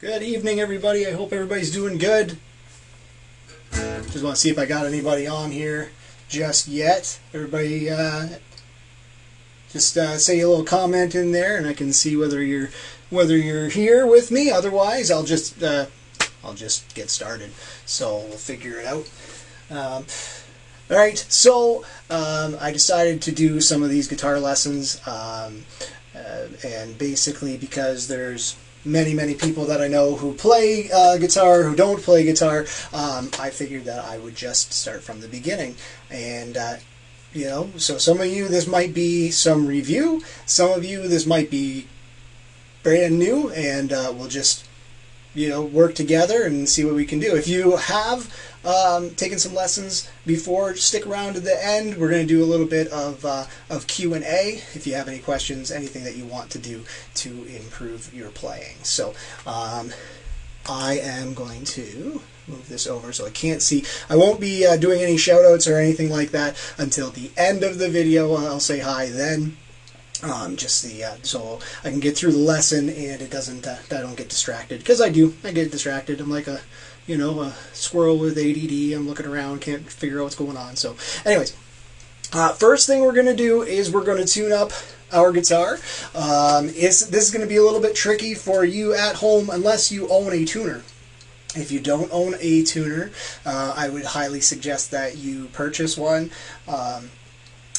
Good evening, everybody. I hope everybody's doing good. Just want to see if I got anybody on here just yet. Everybody, just say a little comment in there, and I can see whether you're here with me. Otherwise, I'll just get started. So we'll figure it out. All right. So I decided to do some of these guitar lessons, and basically because there's many people that I know who play guitar, who don't play guitar, I figured that I would just start from the beginning. And you know, so some of you this might be some review, some of you this might be brand new, and we'll just, you know, work together and see what we can do. If you have taken some lessons before, stick around to the end. We're going to do a little bit of Q&A if you have any questions, anything that you want to do to improve your playing. So I am going to move this over so I can't see. I won't be doing any shout outs or anything like that until the end of the video. I'll say hi then. So I can get through the lesson and it doesn't, I don't get distracted, because I get distracted. I'm like a squirrel with ADD. I'm looking around, can't figure out what's going on. So anyways, first thing we're going to do is we're going to tune up our guitar. This is going to be a little bit tricky for you at home unless you own a tuner. If you don't own a tuner, I would highly suggest that you purchase one.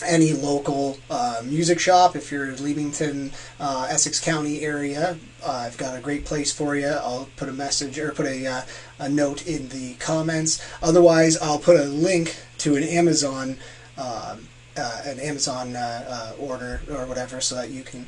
Any local music shop. If you're Leamington, Essex County area, I've got a great place for you. I'll put a message or put a note in the comments. Otherwise, I'll put a link to an Amazon order or whatever, so that you can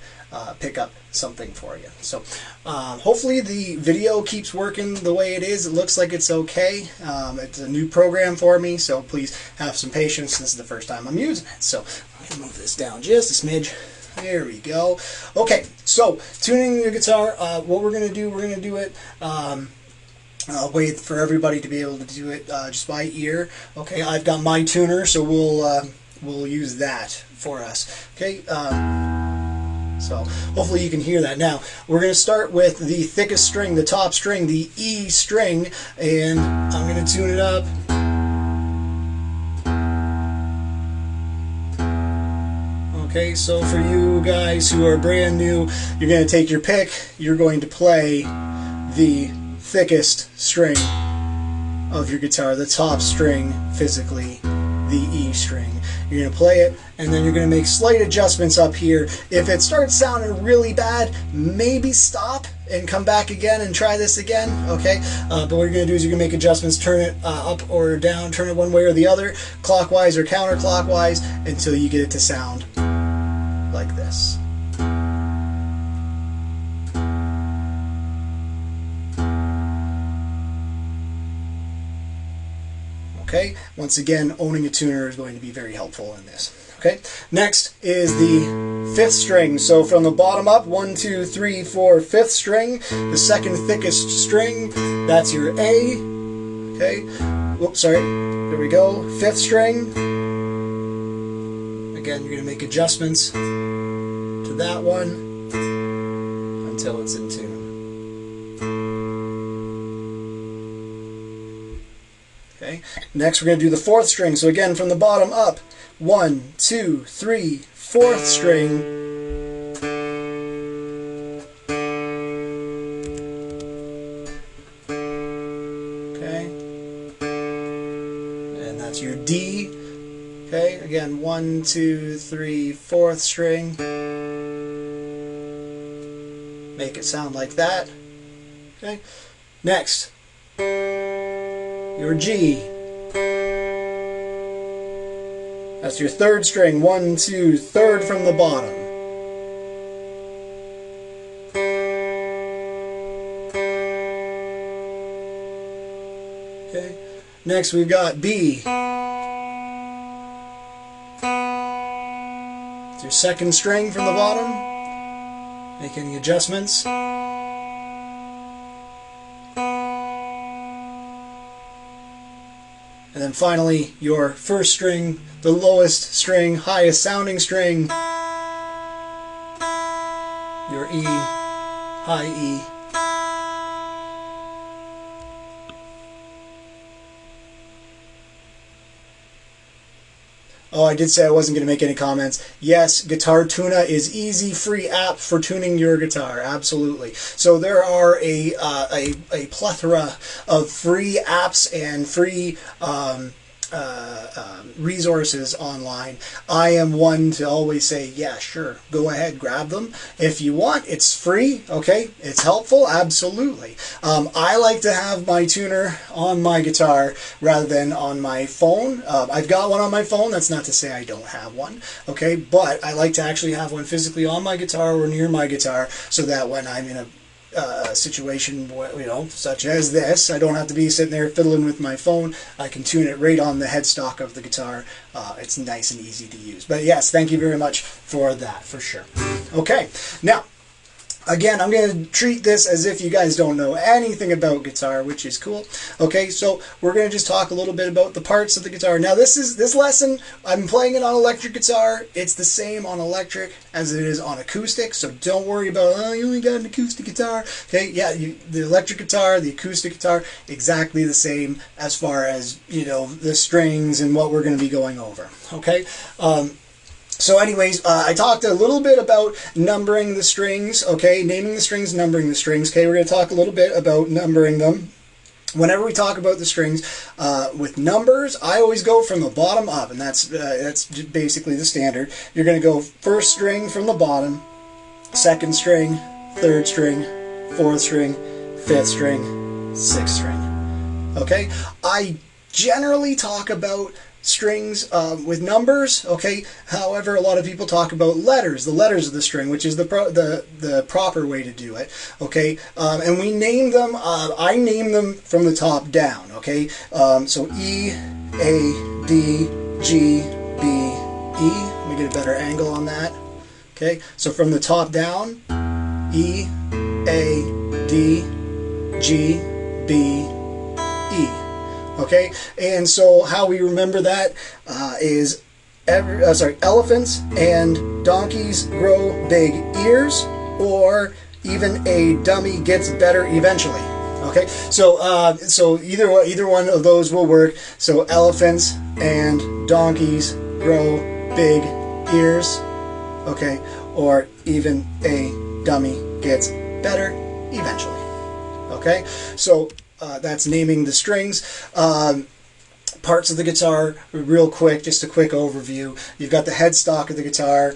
pick up something for you. So hopefully the video keeps working the way it is. It looks like it's okay. It's a new program for me, so please have some patience. This is the first time I'm using it. So I'm going to move this down just a smidge. There we go. Okay, so tuning the guitar, what we're going to do, we're going to do it, I'll wait for everybody to be able to do it just by ear. Okay, I've got my tuner, so we'll use that for us. Okay, so hopefully you can hear that. Now we're going to start with the thickest string, the top string, the E string, and I'm going to tune it up. Okay, so for you guys who are brand new, you're going to take your pick. You're going to play the thickest string of your guitar, the top string physically, the E string. You're going to play it, and then you're going to make slight adjustments up here. If it starts sounding really bad, maybe stop and come back again and try this again, okay? But what you're going to do is you're going to make adjustments, turn it up or down, turn it one way or the other, clockwise or counterclockwise, until you get it to sound like this. Okay, once again, owning a tuner is going to be very helpful in this. Okay, next is the fifth string. So from the bottom up, 1, 2, 3, 4, fifth string, the second thickest string, that's your A. Okay, whoops, sorry, there we go, fifth string. Again, you're going to make adjustments to that one until it's in tune. Okay. Next, we're going to do the fourth string. So again, from the bottom up, 1, 2, 3, fourth string. Okay. And that's your D. Okay. Again, 1, 2, 3, fourth string. Make it sound like that. Okay. Next, your G. That's your third string. 1, 2, third from the bottom. Okay. Next we've got B. It's your second string from the bottom. Make any adjustments. And then finally, your first string, the lowest string, highest sounding string, your E, high E. Oh, I did say I wasn't going to make any comments. Yes, Guitar Tuna is easy, free app for tuning your guitar. Absolutely. So there are a plethora of free apps and free resources online. I am one to always say, yeah, sure, go ahead, grab them if you want. It's free, okay? It's helpful, absolutely. I like to have my tuner on my guitar rather than on my phone. I've got one on my phone. That's not to say I don't have one, okay? But I like to actually have one physically on my guitar or near my guitar so that when I'm in a situation, such as this, I don't have to be sitting there fiddling with my phone. I can tune it right on the headstock of the guitar. It's nice and easy to use. But yes, thank you very much for that, for sure. Okay, now, again, I'm going to treat this as if you guys don't know anything about guitar, which is cool. Okay, so we're going to just talk a little bit about the parts of the guitar. Now, this lesson, I'm playing it on electric guitar. It's the same on electric as it is on acoustic, so don't worry about, oh, you only got an acoustic guitar. Okay, yeah, the electric guitar, the acoustic guitar, exactly the same as far as, the strings and what we're going to be going over. Okay, so anyways, I talked a little bit about numbering the strings, okay, naming the strings, numbering the strings. Okay, we're going to talk a little bit about numbering them. Whenever we talk about the strings, with numbers, I always go from the bottom up, and that's basically the standard. You're going to go first string from the bottom, second string, third string, fourth string, fifth string, sixth string. Okay, I generally talk about strings with numbers, okay? However, a lot of people talk about letters, the letters of the string, which is the proper way to do it, okay? And we name them, I name them from the top down, okay? So E, A, D, G, B, E. Let me get a better angle on that, okay? So from the top down, E, A, D, G, B, E. Okay, and so how we remember that is elephants and donkeys grow big ears, or even a dummy gets better eventually. Okay, so either one of those will work. So elephants and donkeys grow big ears. Okay, or even a dummy gets better eventually. Okay, so that's naming the strings. Parts of the guitar, real quick, just a quick overview. You've got the headstock of the guitar.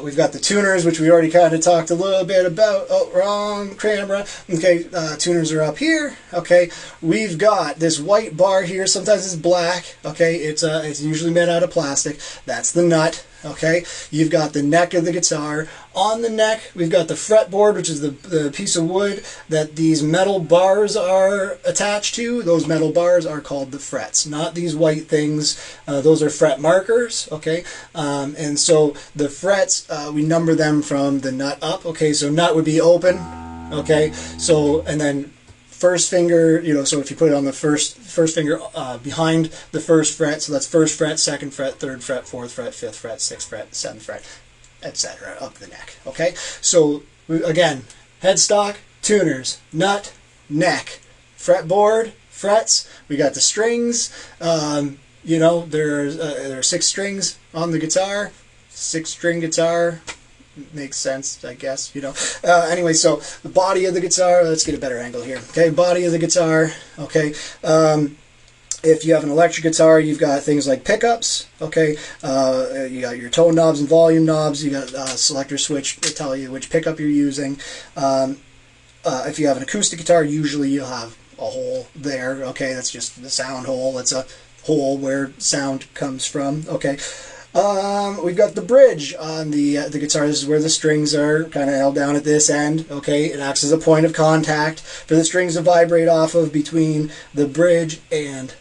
We've got the tuners, which we already kind of talked a little bit about. Oh, wrong camera. Okay, tuners are up here. Okay, we've got this white bar here. Sometimes it's black. Okay, it's usually made out of plastic. That's the nut. Okay, you've got the neck of the guitar. On the neck, we've got the fretboard, which is the piece of wood that these metal bars are attached to. Those metal bars are called the frets, not these white things. Those are fret markers, okay? And so the frets, we number them from the nut up, okay? So nut would be open, okay? So, and then first finger, so if you put it on the first finger behind the first fret, so that's first fret, second fret, third fret, fourth fret, fifth fret, sixth fret, seventh fret, etc. up the neck. Okay, so again, headstock, tuners, nut, neck, fretboard, frets. We got the strings. There are 6 strings on the guitar. 6-string guitar. Makes sense, I guess, Anyway, so the body of the guitar, let's get a better angle here. Okay, body of the guitar, okay. If you have an electric guitar, you've got things like pickups, okay. You got your tone knobs and volume knobs. You got a selector switch to tell you which pickup you're using. If you have an acoustic guitar, usually you'll have a hole there, okay. That's just the sound hole. It's a hole where sound comes from, okay. We've got the bridge on the guitar. This is where the strings are kind of held down at this end. Okay, it acts as a point of contact for the strings to vibrate off of between the bridge and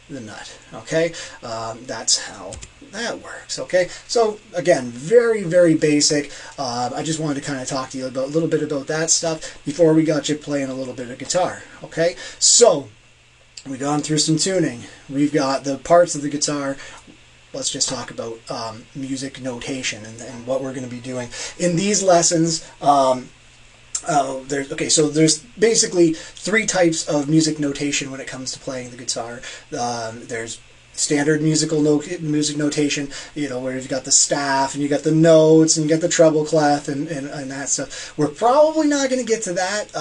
the nut. Okay, that's how that works. Okay, so again, very, very basic. I just wanted to kind of talk to you about a little bit about that stuff before we got you playing a little bit of guitar. Okay, so we've gone through some tuning. We've got the parts of the guitar. Let's just talk about music notation and what we're going to be doing in these lessons. There's basically 3 types of music notation when it comes to playing the guitar. There's standard music notation, where you've got the staff and you got the notes and you got the treble clef and that stuff. We're probably not going to get to that.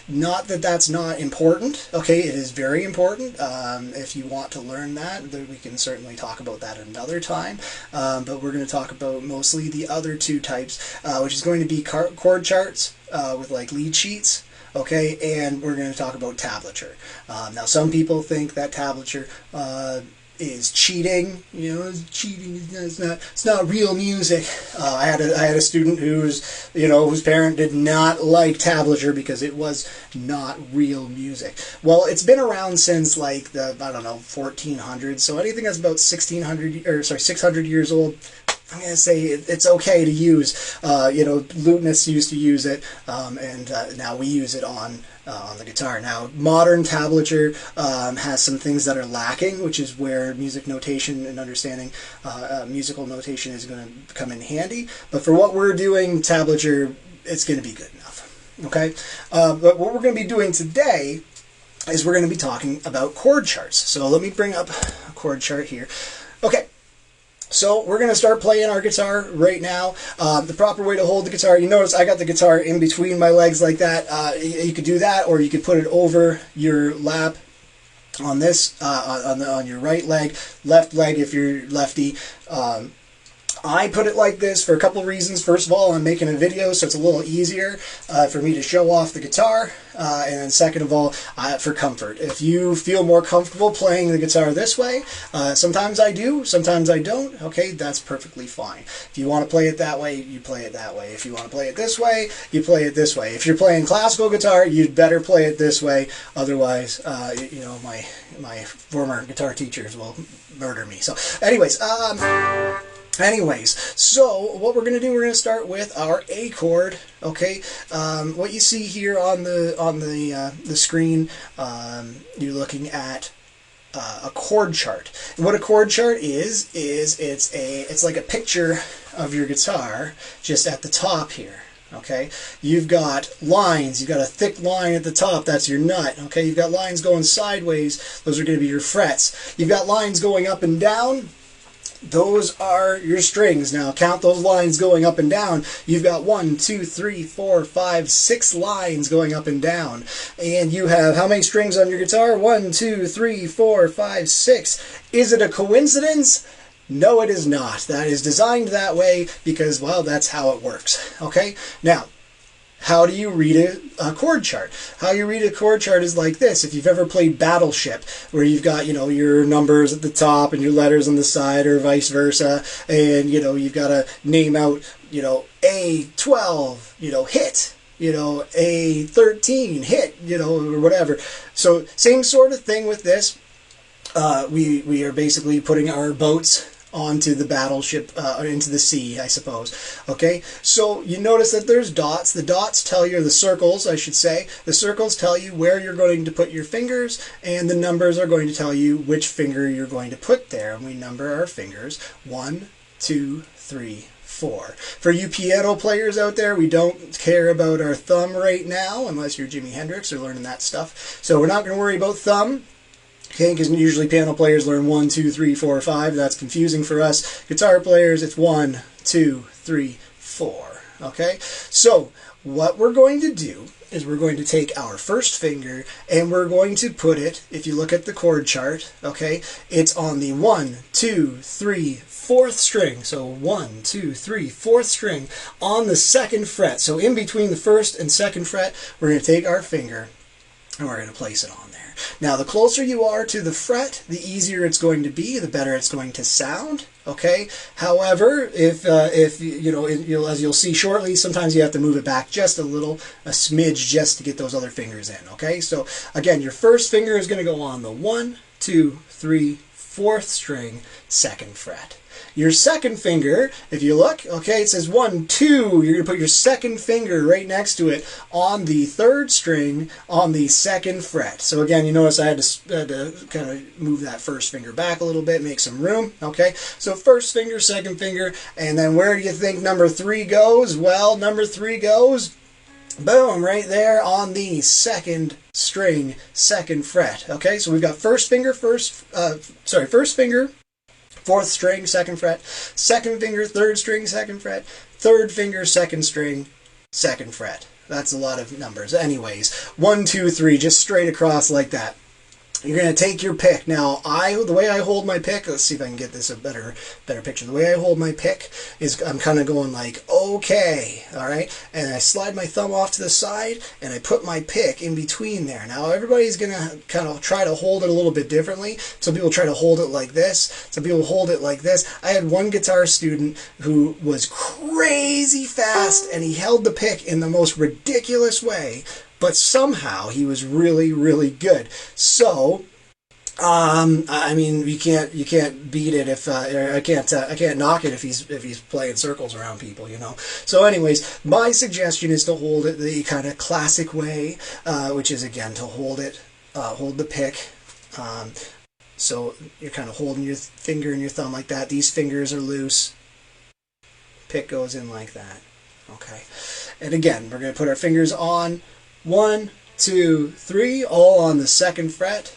Not that that's not important. Okay, it is very important. If you want to learn that, we can certainly talk about that another time. But we're going to talk about mostly the other two types, which is going to be chord charts with like lead sheets. Okay, and we're going to talk about tablature. Now, some people think that tablature is cheating. It's cheating. It's not real music. I had a student whose parent did not like tablature because it was not real music. Well, it's been around since like the 1400s. So anything that's about 600 years old, I'm going to say it's okay to use. Lutenists used to use it, and now we use it on the guitar. Now, modern tablature has some things that are lacking, which is where music notation and understanding musical notation is going to come in handy. But for what we're doing, tablature, it's going to be good enough. Okay? But what we're going to be doing today is we're going to be talking about chord charts. So let me bring up a chord chart here. Okay. So we're going to start playing our guitar right now. The proper way to hold the guitar, you notice I got the guitar in between my legs like that. You could do that, or you could put it over your lap on this, on your right leg, left leg if you're lefty. I put it like this for a couple of reasons. First of all, I'm making a video, so it's a little easier for me to show off the guitar. And then second of all, for comfort. If you feel more comfortable playing the guitar this way, sometimes I do, sometimes I don't. Okay, that's perfectly fine. If you want to play it that way, you play it that way. If you want to play it this way, you play it this way. If you're playing classical guitar, you'd better play it this way. Otherwise, my former guitar teachers will murder me. So Anyways, so what we're going to do, we're going to start with our A chord. Okay, what you see here on the screen, you're looking at a chord chart. And what a chord chart is it's like a picture of your guitar just at the top here. Okay, you've got lines, you've got a thick line at the top, that's your nut. Okay, you've got lines going sideways, those are going to be your frets. You've got lines going up and down, those are your strings. Now count those lines going up and down. You've got 1, 2, 3, 4, 5, 6 lines going up and down. And you have how many strings on your guitar? 1, 2, 3, 4, 5, 6. Is it a coincidence? No, it is not. That is designed that way because, well, that's how it works. Okay? Now, how do you read a chord chart? How you read a chord chart is like this. If you've ever played Battleship, where you've got, your numbers at the top and your letters on the side, or vice versa, and, you've got to name out, A12, hit, A13, hit, or whatever. So, same sort of thing with this. We are basically putting our boats onto the battleship, into the sea, I suppose. Okay, so you notice that there's dots. The dots tell you, the circles, I should say, the circles tell you where you're going to put your fingers, and the numbers are going to tell you which finger you're going to put there. And we number our fingers 1, 2, 3, 4. For you piano players out there, we don't care about our thumb right now, unless you're Jimi Hendrix or learning that stuff. So we're not going to worry about thumb. Okay, because usually piano players learn 1, 2, 3, 4, 5. That's confusing for us. Guitar players, it's 1, 2, 3, 4. Okay, so what we're going to do is we're going to take our first finger and we're going to put it, if you look at the chord chart, okay, it's on the 1, 2, 3, 4th string. So 1, 2, 3, 4th string on the 2nd fret. So in between the 1st and 2nd fret, we're going to take our finger and we're going to place it on there. Now, the closer you are to the fret, the easier it's going to be, the better it's going to sound. Okay. However, if as you'll see shortly, sometimes you have to move it back just a smidge, just to get those other fingers in. Okay. So again, your first finger is going to go on the 1, 2, 3, 4th string, 2nd fret. Your second finger, if you look, okay, it says 1, 2. You're going to put your second finger right next to it on the 3rd string on the 2nd fret. So again, you notice I had to kind of move that first finger back a little bit, make some room. Okay, so first finger, second finger, and then where do you think number 3 goes? Well, number 3 goes Boom, right there on the second string, second fret. Okay, so we've got first finger, first finger, fourth string, second fret, second finger, third string, second fret, third finger, second string, second fret. That's a lot of numbers. Anyways, 1, 2, 3, just straight across like that. You're going to take your pick. Now, the way I hold my pick, let's see if I can get this a better picture. The way I hold my pick is I'm kind of going like, okay, all right? And I slide my thumb off to the side, and I put my pick in between there. Now, everybody's going to kind of try to hold it a little bit differently. Some people try to hold it like this. Some people hold it like this. I had one guitar student who was crazy fast, and he held the pick in the most ridiculous way. But somehow he was really, really good. So, I mean, you can't beat it if I can't knock it if he's playing circles around people, you know. So, anyways, my suggestion is to hold it the kind of classic way, which is again to hold the pick. So you're kind of holding your finger and your thumb like that. These fingers are loose. Pick goes in like that. Okay, and again, we're going to put our fingers on. 1, 2, 3, all on the second fret.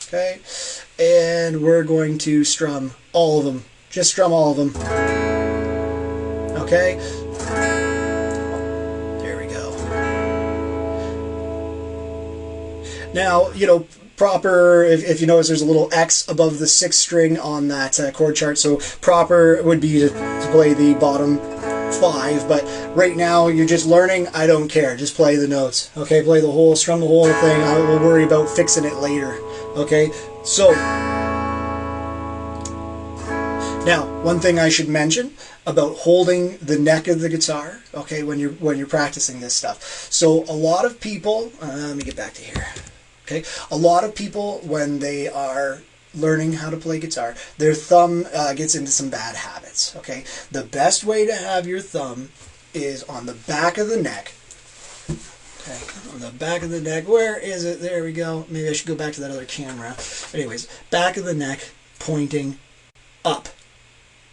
Okay, and we're going to strum all of them. Just strum all of them. Okay, there we go. Now, you know, proper, if you notice there's a little X above the 6th string on that chord chart, so proper would be to play the bottom 5, but right now you're just learning. I don't care, just play the notes. Okay, play the whole, strum the whole thing. I will worry about fixing it later. Okay, so now one thing I should mention about holding the neck of the guitar, okay, when you're practicing this stuff. So a lot of people, let me get back to here. Okay, a lot of people, when they are learning how to play guitar, their thumb gets into some bad habits. Okay, the best way to have your thumb is on the back of the neck. Okay, on the back of the neck. Where is it? There we go. Maybe I should go back to that other camera. Anyways, back of the neck, pointing up.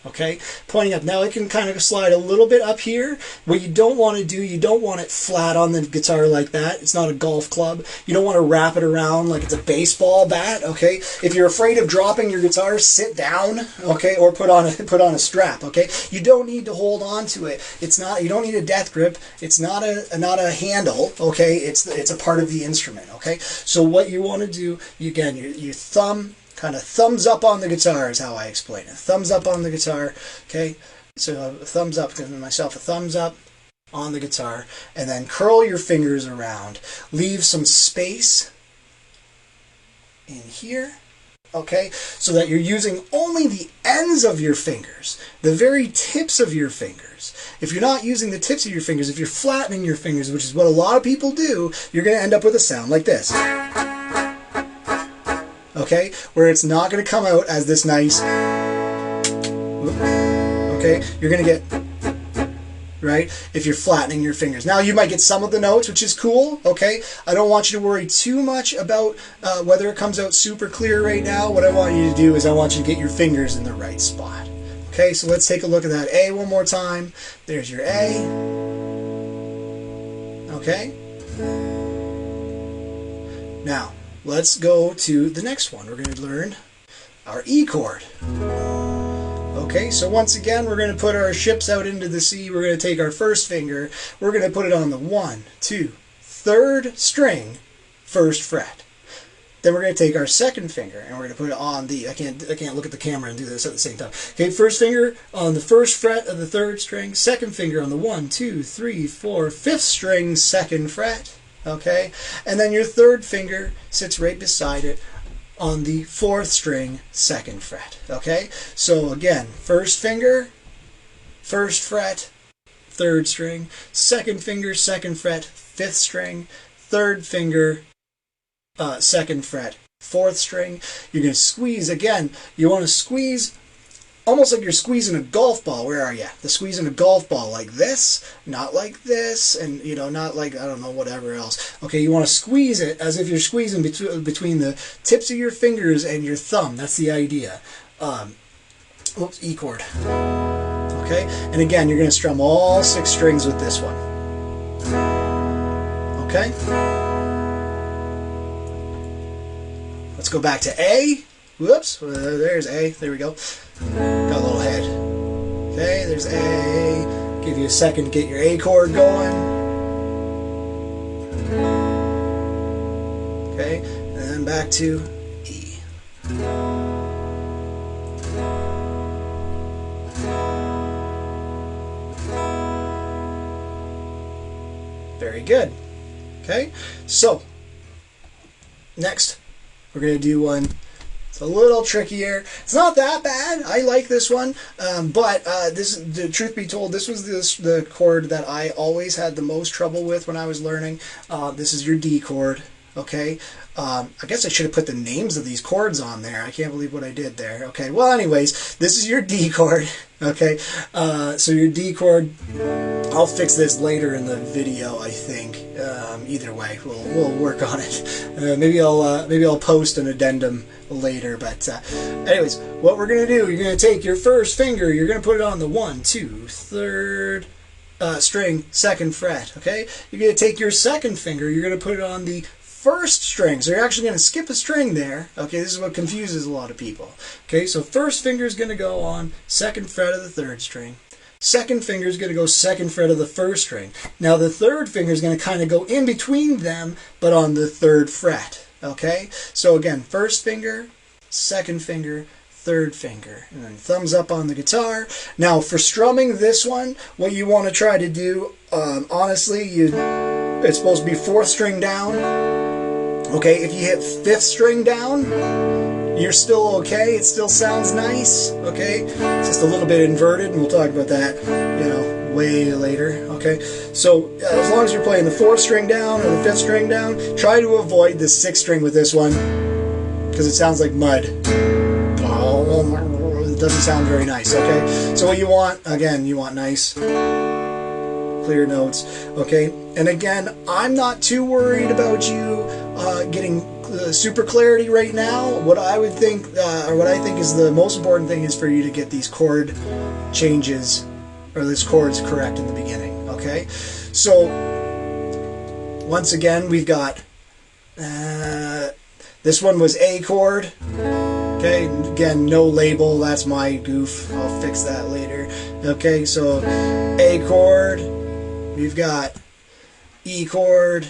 Okay, pointing up. Now it can kind of slide a little bit up here. What you don't want to do, you don't want it flat on the guitar like that. It's not a golf club. You don't want to wrap it around like it's a baseball bat. Okay, if you're afraid of dropping your guitar, sit down. Okay, or put on a strap. Okay, you don't need to hold on to it. It's not. You don't need a death grip. It's not a handle. Okay, it's a part of the instrument. Okay, so what you want to do, again, your thumb. Kind of thumbs up on the guitar is how I explain it. Thumbs up on the guitar, okay? So thumbs up, giving myself a thumbs up on the guitar, and then curl your fingers around. Leave some space in here, okay? So that you're using only the ends of your fingers, the very tips of your fingers. If you're not using the tips of your fingers, if you're flattening your fingers, which is what a lot of people do, you're going to end up with a sound like this. Okay, where it's not going to come out as this nice, okay, you're going to get, right, if you're flattening your fingers. Now you might get some of the notes, which is cool, okay. I don't want you to worry too much about whether it comes out super clear right now. What I want you to do is I want you to get your fingers in the right spot. Okay, so let's take a look at that A one more time. There's your A, okay. Now, let's go to the next one. We're going to learn our E chord. Okay, so once again, we're going to put our ships out into the sea. We're going to take our first finger. We're going to put it on the 1, 2, 3rd string, 1st fret. Then we're going to take our second finger and we're going to put it on the, I can't look at the camera and do this at the same time. Okay, first finger on the 1st fret of the 3rd string, second finger on the 1, 2, 3, 4, 5th string, 2nd fret. Okay, and then your 3rd finger sits right beside it on the 4th string, 2nd fret. Okay, so again, 1st finger, 1st fret, 3rd string, 2nd finger, 2nd fret, 5th string, 3rd finger, 2nd fret, 4th string. You're going to squeeze again. You want to squeeze almost like you're squeezing a golf ball. Where are you? The squeezing a golf ball like this, not like this, and you know, not like, I don't know, whatever else. Okay, you want to squeeze it as if you're squeezing between the tips of your fingers and your thumb. That's the idea. Oops, E chord. Okay, and again, you're going to strum all 6 strings with this one. Okay? Let's go back to A. Whoops, there's A. There we go. Got a little head. Okay, there's A. Give you a second to get your A chord going. Okay, and then back to E. Very good. Okay, so next we're going to do one. It's a little trickier. It's not that bad. I like this one, but the truth be told, this was the chord that I always had the most trouble with when I was learning. This is your D chord. Okay, I guess I should have put the names of these chords on there. I can't believe what I did there. Okay, well, anyways, this is your D chord. Okay, so your D chord. I'll fix this later in the video, I think. Either way, we'll work on it. Maybe I'll post an addendum later. But anyways, what we're gonna do? You're gonna take your first finger. You're gonna put it on the 1, 2, 3rd string, 2nd fret. Okay. You're gonna take your second finger. You're gonna put it on the 1st string. So you're actually going to skip a string there. Okay, this is what confuses a lot of people. Okay, so first finger is going to go on 2nd fret of the 3rd string. Second finger is going to go 2nd fret of the 1st string. Now the 3rd finger is going to kind of go in between them, but on the 3rd fret. Okay, so again, 1st finger, 2nd finger, 3rd finger, and then thumbs up on the guitar. Now for strumming this one, what you want to try to do, honestly, it's supposed to be 4th string down. Okay, if you hit 5th string down, you're still okay. It still sounds nice. Okay, it's just a little bit inverted, and we'll talk about that, way later. Okay, so as long as you're playing the 4th string down or the 5th string down, try to avoid the 6th string with this one because it sounds like mud. It doesn't sound very nice. Okay, so what you want, again, you want nice, clear notes. Okay, and again, I'm not too worried about you getting super clarity right now. What I would think, or what I think is the most important thing, is for you to get these chord changes or these chords correct in the beginning. Okay, so once again, we've got this one was A chord. Okay, again, no label. That's my goof. I'll fix that later. Okay, so A chord. We've got E chord.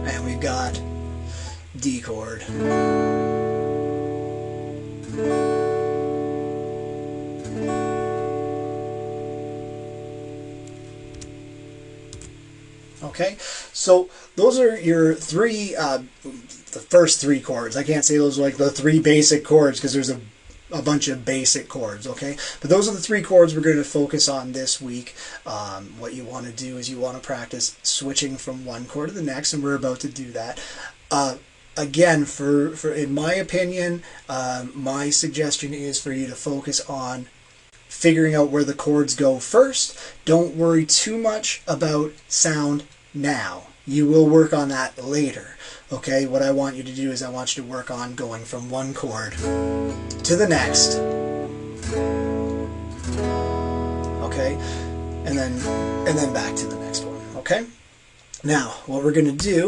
And we've got D chord. Okay, so those are your three, the first 3 chords. I can't say those are like the 3 basic chords because there's a bunch of basic chords, okay? But those are the 3 chords we're going to focus on this week. What you want to do is you want to practice switching from one chord to the next, and we're about to do that. Again, for in my opinion, my suggestion is for you to focus on figuring out where the chords go first. Don't worry too much about sound now. You will work on that later. Okay, what I want you to do is I want you to work on going from one chord to the next. Okay, and then back to the next one. Okay. Now, what we're gonna do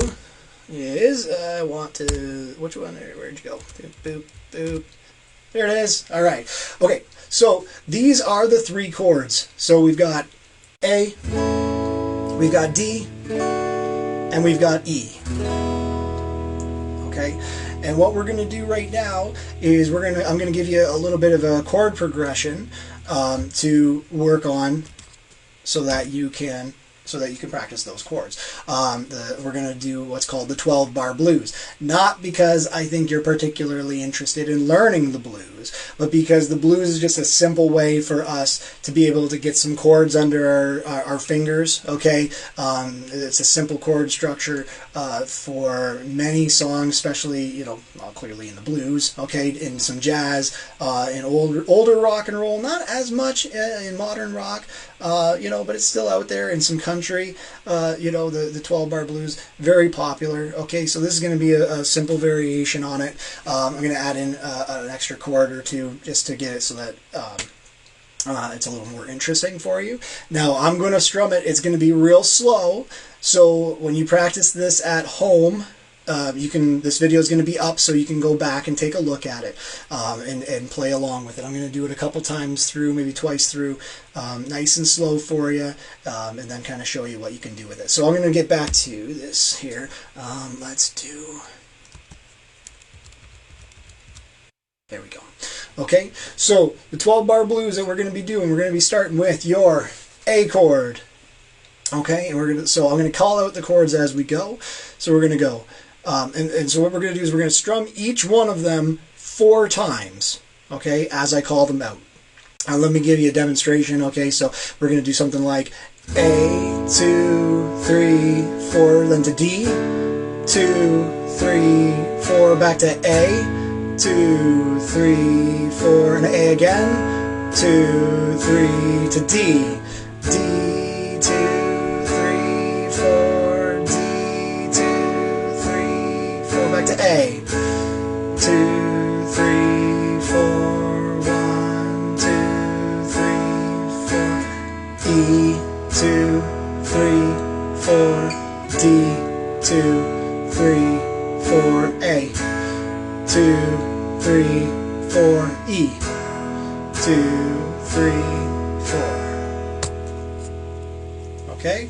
is I want to, which one? Where'd you go? Boop, boop, boop. There it is. All right. Okay. So these are the 3 chords. So we've got A, we've got D, and we've got E. Okay, and what we're going to do right now is I'm going to give you a little bit of a chord progression to work on so that you can practice those chords. We're going to do what's called the 12-bar blues. Not because I think you're particularly interested in learning the blues, but because the blues is just a simple way for us to be able to get some chords under our fingers, okay? It's a simple chord structure for many songs, especially, clearly in the blues, okay, in some jazz, in older rock and roll, not as much in modern rock, but it's still out there in some country, the 12-bar blues, very popular. Okay, so this is going to be a simple variation on it. I'm going to add in an extra chord or two just to get it so that It's a little more interesting for you. Now I'm going to strum it. It's going to be real slow. So when you practice this at home, this video is going to be up, so you can go back and take a look at it and play along with it. I'm going to do it a couple times through, maybe twice through, nice and slow for you, and then kind of show you what you can do with it. So I'm going to get back to this here. Let's do... There we go. Okay, so the 12-bar blues that we're going to be doing, we're going to be starting with your A chord. Okay, and so I'm going to call out the chords as we go. So we're going to go, and so what we're going to do is we're going to strum each one of them 4 times. Okay, as I call them out. Let me give you a demonstration. Okay, so we're going to do something like A, 2, 3, 4, then to D, 2, 3, 4, back to A. 2, 3, 4, and A again. 2, 3 to D. D, 2, 3, 4. D, 2, 3, 4. Back to A. 2, 3, 4. 1, 2, 3, 4. E, 2, 3, 4. D, 2, 3, 4. A. 2, 3, 4, E. 2, 3, 4. Okay,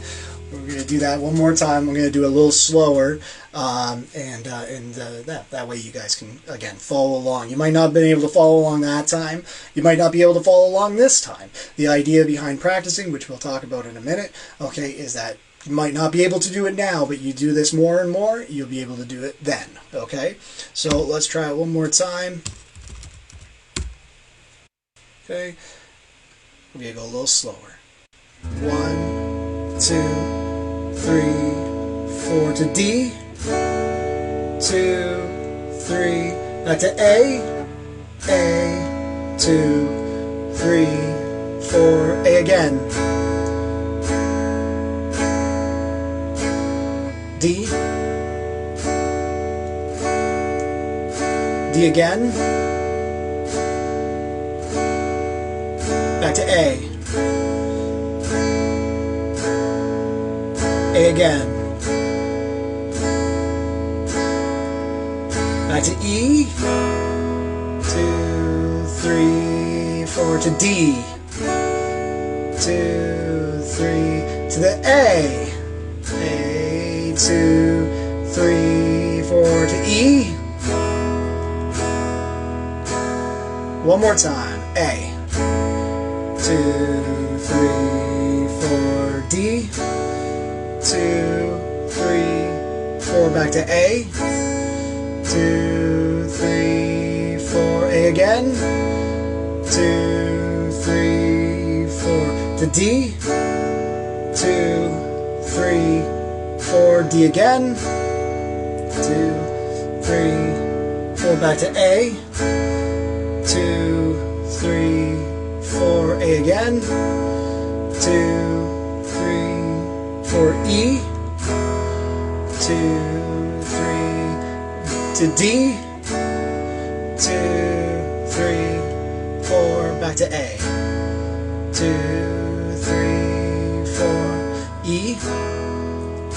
we're going to do that one more time. I'm going to do it a little slower, that way you guys can, again, follow along. You might not have been able to follow along that time. You might not be able to follow along this time. The idea behind practicing, which we'll talk about in a minute, okay, is that you might not be able to do it now, but you do this more and more, you'll be able to do it then. Okay? So let's try it one more time. Okay? We're going to go a little slower. 1, 2, 3, 4 to D. 2, 3, back to A. A, 2, 3, 4, A again. D, D again, back to A again, back to E, 2, 3, 4 to D, 2, 3 to the A, 2, 3, 4 to E. One more time. A. 2, 3, 4 D. 2, 3, 4 back to A. 2, 3, 4 A again. 2, 3, 4 to D. 2, 3, 4 D again. 2, 3, 4 back to A. 2, 3, 4 A again. 2, 3, 4 E. 2, 3 to D. 2, 3, 4 back to A. 2, 3, 4 E.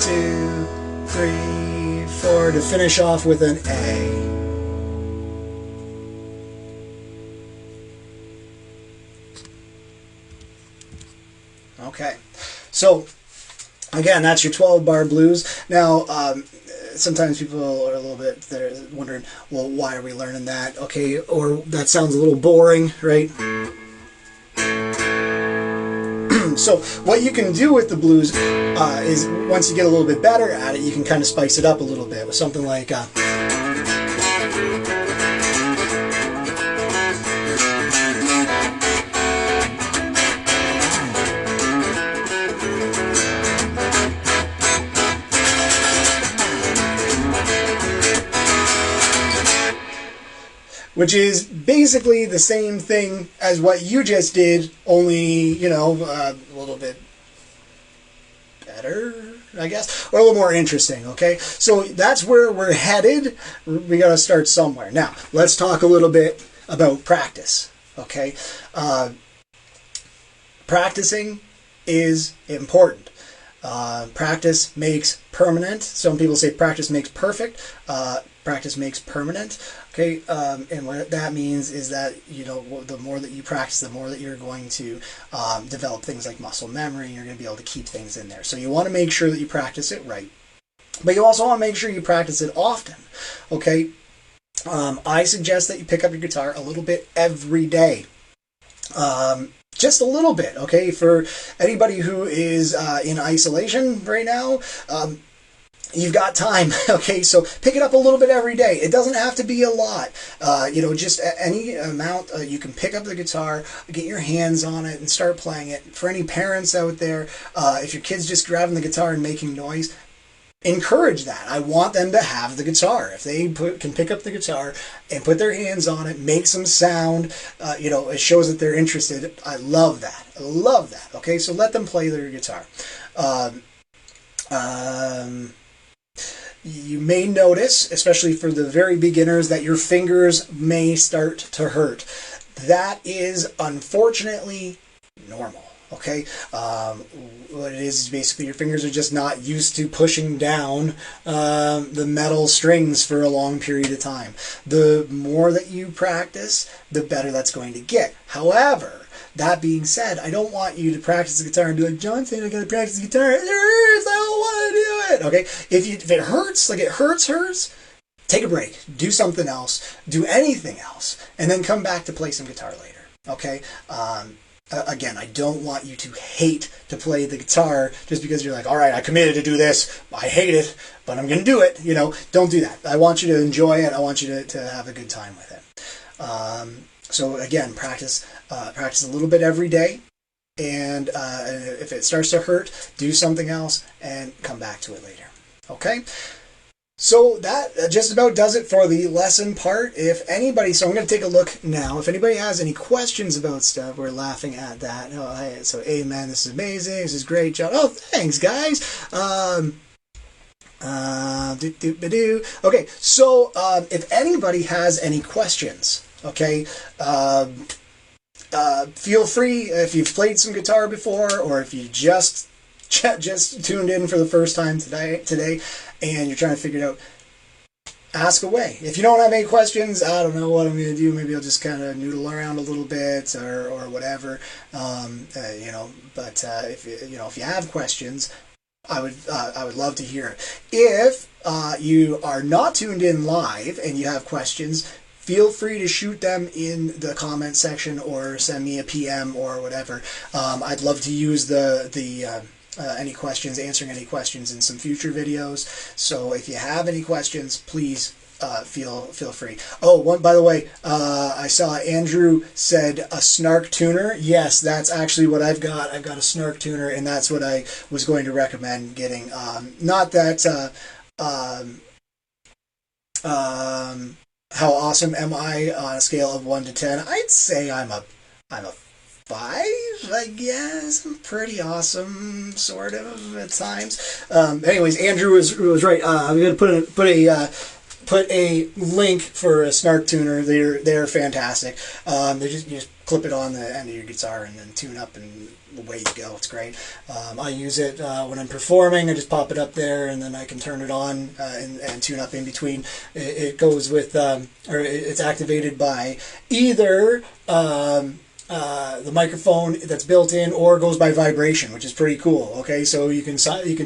2, 3, 4 to finish off with an A. Okay, so again, that's your 12-bar blues. Now, sometimes people are a little bit, they're wondering, well, why are we learning that? Okay, or that sounds a little boring, right? So what you can do with the blues is once you get a little bit better at it, you can kind of spice it up a little bit with something like which is basically the same thing as what you just did, only, you know, a little bit better, I guess, or a little more interesting, okay? So that's where we're headed. We got to start somewhere. Now, let's talk a little bit about practice, okay? Practicing is important. Practice makes permanent. Some people say practice makes perfect. Practice makes permanent. Okay, and what that means is that, you know, the more that you practice, the more that you're going to develop things like muscle memory, and you're going to be able to keep things in there. So you want to make sure that you practice it right, but you also want to make sure you practice it often. Okay, I suggest that you pick up your guitar a little bit every day. Just a little bit, okay? For anybody who is in isolation right now, you've got time, okay? So pick it up a little bit every day. It doesn't have to be a lot. You know, just any amount you can pick up the guitar, get your hands on it, and start playing it. For any parents out there, if your kid's just grabbing the guitar and making noise, encourage that. I want them to have the guitar. If they can pick up the guitar and put their hands on it, make some sound, you know, it shows that they're interested. I love that. I love that. Okay, so let them play their guitar. You may notice, especially for the very beginners, that your fingers may start to hurt. That is unfortunately normal. Okay, what it is basically your fingers are just not used to pushing down the metal strings for a long period of time. The more that you practice, the better that's going to get. However, that being said, I don't want you to practice the guitar and be like, John said I got to practice the guitar. It hurts. I don't want to do it. Okay, if it hurts, like it hurts, take a break. Do something else. Do anything else, and then come back to play some guitar later. Okay. Again, I don't want you to hate to play the guitar just because you're like, all right, I committed to do this. I hate it, but I'm going to do it. You know, don't do that. I want you to enjoy it. I want you to have a good time with it. So again, practice a little bit every day. And if it starts to hurt, do something else and come back to it later. Okay? So that just about does it for the lesson part. If anybody, so I'm going to take a look now. If anybody has any questions about stuff, we're laughing at that. Oh, so amen, this is amazing, this is great, John. Oh, thanks, guys. Okay, so if anybody has any questions, okay, feel free, if you've played some guitar before, or if you just tuned in for the first time today, and you're trying to figure it out, ask away. If you don't have any questions, I don't know what I'm going to do. Maybe I'll just kind of noodle around a little bit or whatever. You know, but if you have questions, I would love to hear it. If you are not tuned in live and you have questions, feel free to shoot them in the comment section or send me a PM or whatever. I'd love to use answering any questions in some future videos. So if you have any questions, please feel free. Oh, by the way, I saw Andrew said a snark tuner. Yes, that's actually what I've got. I've got a snark tuner, and that's what I was going to recommend getting. Not that how awesome am I on a scale of 1 to 10? I'd say I'm a 5, I guess. I'm pretty awesome, sort of, at times. Anyways, Andrew was right. I'm going to put a link for a snark tuner. They're fantastic. You just clip it on the end of your guitar and then tune up, and away you go. It's great. I use it when I'm performing. I just pop it up there, and then I can turn it on and tune up in between. It goes with, or it's activated by either the microphone that's built in, or goes by vibration, which is pretty cool. Okay, so you can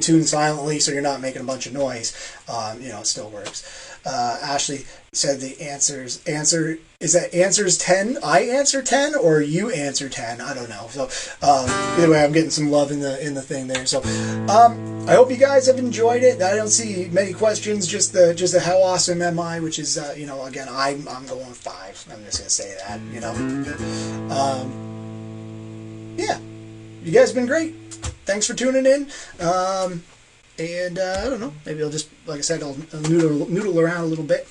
tune silently, so you're not making a bunch of noise. It still works. Ashley said the answer is that answers 10. I answer 10 or you answer 10. I don't know. So either way, I'm getting some love in the thing there. So I hope you guys have enjoyed it. I don't see many questions. Just the how awesome am I, which is again I'm going 5. I'm just gonna say that. Yeah, you guys have been great. Thanks for tuning in. And I don't know, maybe I'll just, like I said, I'll noodle around a little bit.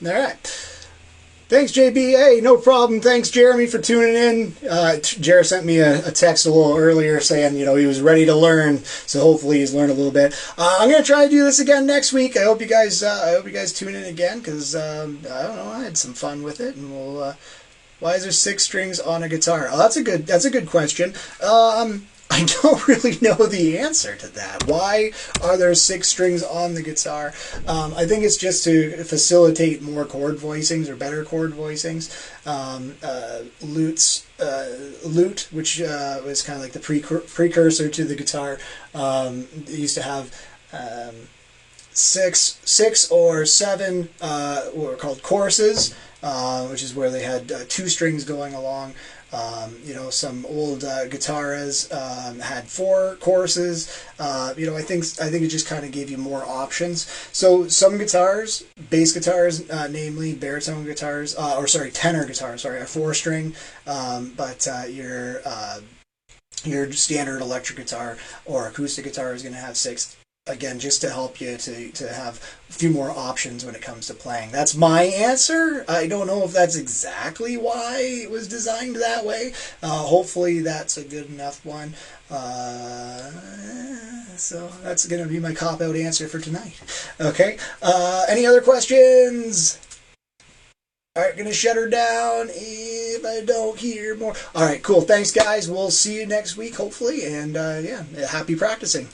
All right. Thanks, JB. Hey, no problem. Thanks, Jeremy, for tuning in. Jared sent me a text a little earlier saying, you know, he was ready to learn. So hopefully he's learned a little bit. I'm gonna try to do this again next week. I hope you guys tune in again because I don't know. I had some fun with it, and we'll. Why is there 6 strings on a guitar? Oh, that's a good question. I don't really know the answer to that. Why are there 6 strings on the guitar? I think it's just to facilitate more chord voicings or better chord voicings. Lute, which was kind of like the precursor to the guitar, they used to have 6 or 7 what were called choruses, which is where they had 2 strings going along. You know, some old guitars had 4 choruses. You know, I think it just kind of gave you more options. So some guitars, bass guitars, namely baritone guitars, tenor guitars, are 4-string, but your standard electric guitar or acoustic guitar is going to have 6. Again, just to help you to have a few more options when it comes to playing. That's my answer. I don't know if that's exactly why it was designed that way. Hopefully that's a good enough one. So that's going to be my cop-out answer for tonight. Okay. Any other questions? All right, going to shut her down if I don't hear more. All right, cool. Thanks, guys. We'll see you next week, hopefully. And, yeah, happy practicing.